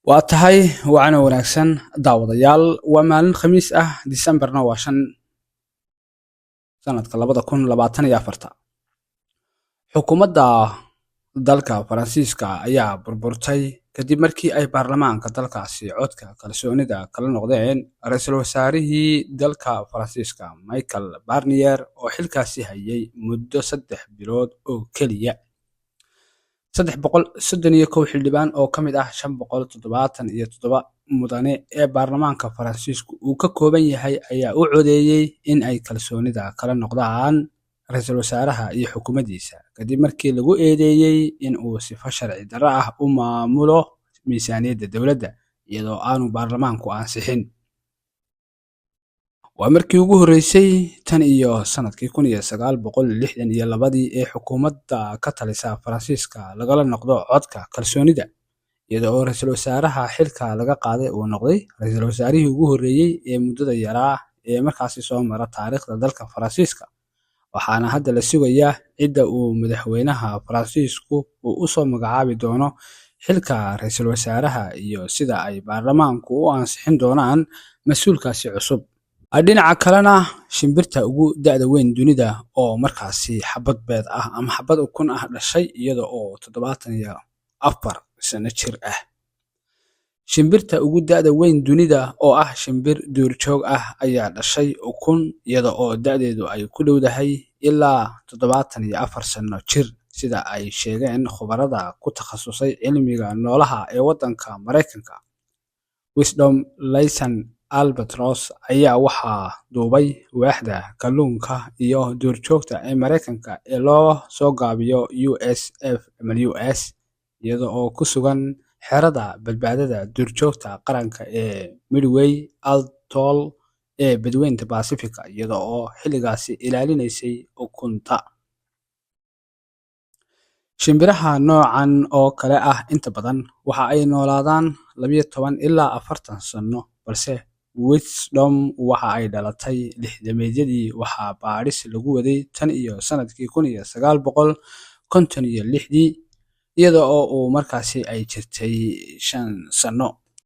waa tahay waana wanaagsan daawadayaal waa maalin khamiis ah Decemberna waa 5 sanadka 2024 xukuumadda dalka Faransiiska ayaa burburtay kadib markii ay baarlamaanka dalkaasi codka kalsoonida kala noqdeen ra'iisul wasaarihii dalka Faransiiska Michel Barnier oo xilkaasi hayay muddo 3 bilood oo kaliya 331 xildhibaan oo ka mid ah 577 mudane ee baarlamaanka Faransiisku uu ka kooban yahay ayaa u codeeyay in ay kalsoonida kala noqdaan ra'iisul wasaaraha iyo xukuumaddiisa kadib markii lagu eedeeyay in uu sifo sharci darro ah u maamulo miisaaniyadda dowladda iyadoo aanu baarlamaanku ansixin. waa markii ugu horeysay tan iyo sanadkii 1962 ee xukuumadda ka talisa Faransiiska lagala noqdo codka kalsoonida iyadoo ra'iisul wasaaraha xilka laga qaaday uu noqday ra'iisul wasaarihii ugu horeeyay ee muddada yaraa ee markaasi soo mara taariikhda dalka Faransiiska. waxaana hadda la sugayaa cidda uu madaxweynaha Faransiisku uu u soo magacaabi doono xilka ra'iisul wasaaraha iyo sida ay baarlamaanku u ansixin doonaan mas'uulkaasi cusub. dhinaca kalena shimbirta ugu da'da weyn dunida oo markaasi xabad beed ah ama xabad ukun ah dhashay iyada oo 74 sano jir ah. shimbirta ugu da'da weyn dunida oo ah shimbir duurjoog ah ayaa dhashay ukun iyada oo da'deedu ay ku dhowdahay ilaa 74 sano jir sida ay sheegeen khubarada ku takhasusay cilmiga noolaha ee waddanka Mareykanka. Wisdom Laysan Albatross ayaa waxaa duubay waaxda kalluunka iyo duurjoogta ee Mareykanka ee loo soo gaabiyo US iyada oo ku sugan xerada badbaadada duurjoogta qaranka ee Midway Atoll ee badweynta Pacifica iyada oo xilligaasi ilaalinaysay ukunta. shimbiraha noocan oo kale ah inta badan waxa ay noolaadaan 12 ilaa 40 sano balse Wisdom waxa ay dhalatay 60meedyadii waxaa baadhis lagu waday tan iyo sanadkii 1956 iyada oo uu markaasi ay jirtay 5 sano.